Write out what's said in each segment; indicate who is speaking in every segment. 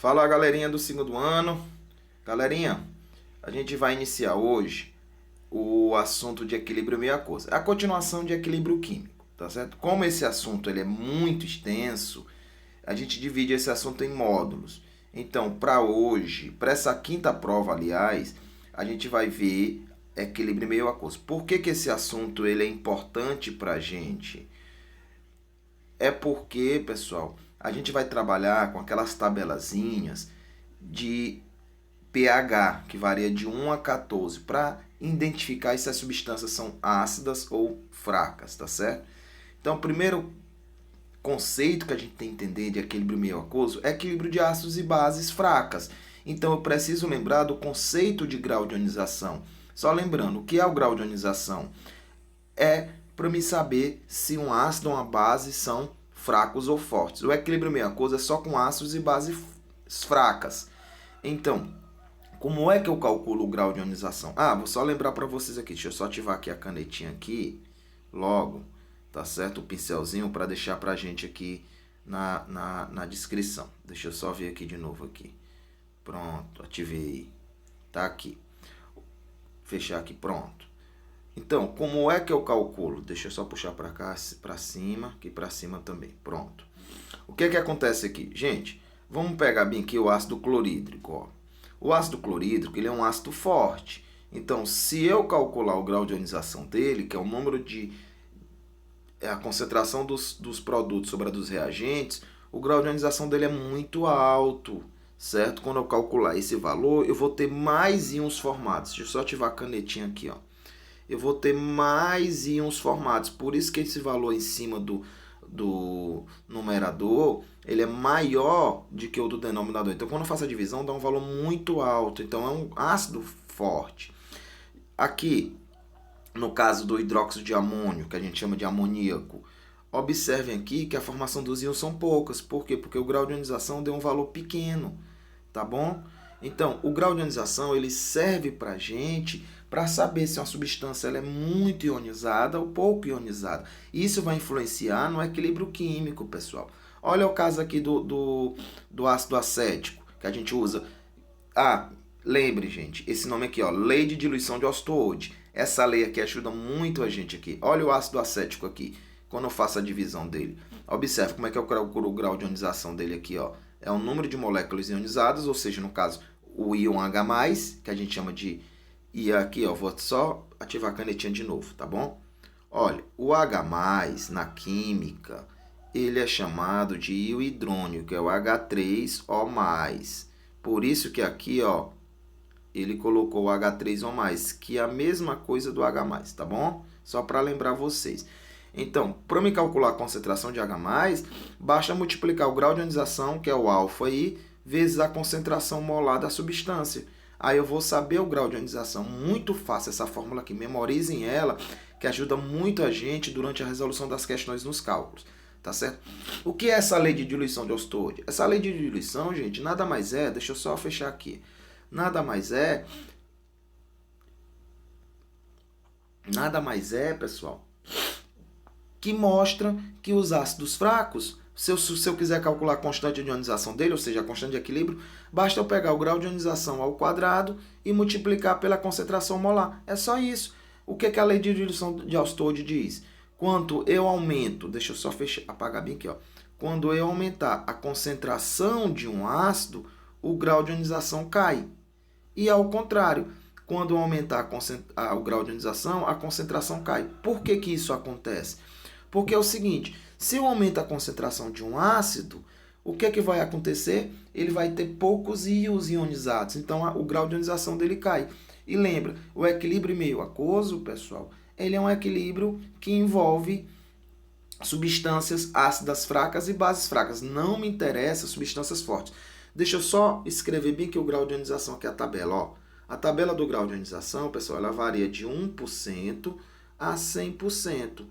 Speaker 1: Fala, galerinha do segundo ano. Galerinha, a gente vai iniciar hoje o assunto de equilíbrio meio aquoso. É a continuação de equilíbrio químico, tá certo? Como esse assunto ele é muito extenso, a gente divide esse assunto em módulos. Então, para hoje, para essa quinta prova, aliás, a gente vai ver equilíbrio meio aquoso. Por que esse assunto ele é importante para a gente? É porque, pessoal, a gente vai trabalhar com aquelas tabelazinhas de pH, que varia de 1 a 14, para identificar se as substâncias são ácidas ou fracas, tá certo? Então, o primeiro conceito que a gente tem que entender de equilíbrio meio aquoso é equilíbrio de ácidos e bases fracas. Então, eu preciso lembrar do conceito de grau de ionização. Só lembrando, o que é o grau de ionização? É para me saber se um ácido ou uma base são fracos ou fortes. O equilíbrio meio aquoso é só com ácidos e bases fracas. Então, como é que eu calculo o grau de ionização? Vou só lembrar para vocês aqui. Deixa eu só ativar aqui a canetinha aqui, logo, tá certo? O pincelzinho para deixar para a gente aqui na descrição. Deixa eu só ver aqui de novo aqui. Pronto, ativei. Tá aqui. Fechar aqui, pronto. Então, como é que eu calculo? Deixa eu só puxar para cá, para cima, aqui para cima também. Pronto. O que é que acontece aqui? Gente, vamos pegar bem aqui o ácido clorídrico, ó. O ácido clorídrico, ele é um ácido forte. Então, se eu calcular o grau de ionização dele, que é o número de a concentração dos produtos sobre a dos reagentes, o grau de ionização dele é muito alto, certo? Quando eu calcular esse valor, eu vou ter mais íons formados. Deixa eu só ativar a canetinha aqui, ó. Eu vou ter mais íons formados. Por isso que esse valor em cima do numerador, ele é maior do que o do denominador. Então, quando eu faço a divisão, dá um valor muito alto. Então, é um ácido forte. Aqui, no caso do hidróxido de amônio, que a gente chama de amoníaco, observem aqui que a formação dos íons são poucas. Por quê? Porque o grau de ionização deu um valor pequeno, tá bom? Então, o grau de ionização ele serve para a gente para saber se uma substância ela é muito ionizada ou pouco ionizada. Isso vai influenciar no equilíbrio químico, pessoal. Olha o caso aqui do ácido acético, que a gente usa. Lembre, gente, esse nome aqui, ó, lei de diluição de Ostwald. Essa lei aqui ajuda muito a gente aqui. Olha o ácido acético aqui, quando eu faço a divisão dele. Observe como é que eu calculo o grau de ionização dele aqui, ó. É o número de moléculas ionizadas, ou seja, no caso, o íon H+, que a gente chama de... E aqui, ó, vou só ativar a canetinha de novo, tá bom? Olha, o H+, na química, ele é chamado de íon hidrônio, que é o H3O+. Por isso que aqui, ó, ele colocou o H3O+, que é a mesma coisa do H+, tá bom? Só para lembrar vocês. Então, para me calcular a concentração de H+, basta multiplicar o grau de ionização, que é o alfa aí, vezes a concentração molar da substância. Aí eu vou saber o grau de ionização. Muito fácil essa fórmula aqui. Memorizem ela, que ajuda muito a gente durante a resolução das questões nos cálculos. Tá certo? O que é essa lei de diluição de Ostwald? Essa lei de diluição, gente, nada mais é... Deixa eu só fechar aqui. Nada mais é, pessoal, que mostra que os ácidos fracos, se eu quiser calcular a constante de ionização dele, ou seja, a constante de equilíbrio, basta eu pegar o grau de ionização ao quadrado e multiplicar pela concentração molar. É só isso. O que a lei de diluição de Ostwald diz? Quando eu aumento, deixa eu só apagar bem aqui, ó. Quando eu aumentar a concentração de um ácido, o grau de ionização cai. E ao contrário, quando eu aumentar o grau de ionização, a concentração cai. Por que isso acontece? Porque é o seguinte, se eu aumento a concentração de um ácido, o que vai acontecer? Ele vai ter poucos íons ionizados, então o grau de ionização dele cai. E lembra, o equilíbrio meio aquoso, pessoal, ele é um equilíbrio que envolve substâncias ácidas fracas e bases fracas. Não me interessa substâncias fortes. Deixa eu só escrever bem que o grau de ionização aqui é a tabela. Ó. A tabela do grau de ionização, pessoal, ela varia de 1% a 100%.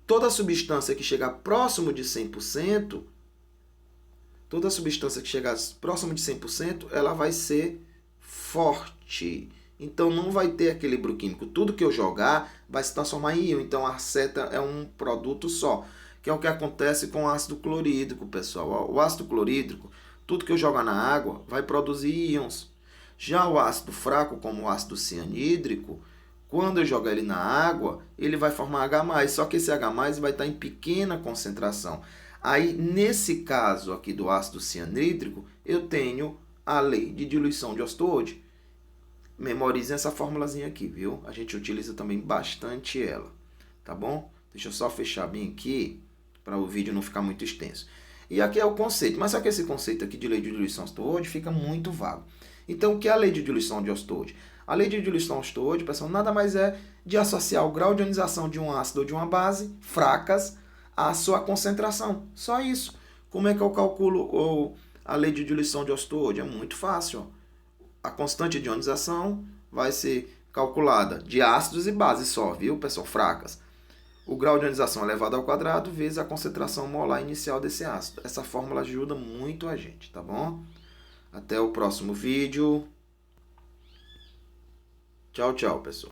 Speaker 1: Toda substância que chegar próximo de 100%, ela vai ser forte. Então, não vai ter equilíbrio químico. Tudo que eu jogar vai se transformar em íon. Então, a seta é um produto só. Que é o que acontece com o ácido clorídrico, pessoal. O ácido clorídrico, Tudo que eu jogar na água vai produzir íons. Já o ácido fraco, como o ácido cianídrico, quando eu jogar ele na água, ele vai formar H+, só que esse H+, vai estar em pequena concentração. Aí, nesse caso aqui do ácido cianídrico, eu tenho a lei de diluição de Ostwald. Memorizem essa formulazinha aqui, viu? A gente utiliza também bastante ela, tá bom? Deixa eu só fechar bem aqui, para o vídeo não ficar muito extenso. E aqui é o conceito, mas só que esse conceito aqui de lei de diluição de Ostwald fica muito vago. Então, o que é a lei de diluição de Ostwald? A lei de diluição de Ostwald, pessoal, nada mais é de associar o grau de ionização de um ácido ou de uma base fracas à sua concentração. Só isso. Como é que eu calculo a lei de diluição de Ostwald? É muito fácil. A constante de ionização vai ser calculada de ácidos e bases só, viu, pessoal? Fracas. O grau de ionização elevado ao quadrado vezes a concentração molar inicial desse ácido. Essa fórmula ajuda muito a gente, tá bom? Até o próximo vídeo. Tchau, tchau, pessoal.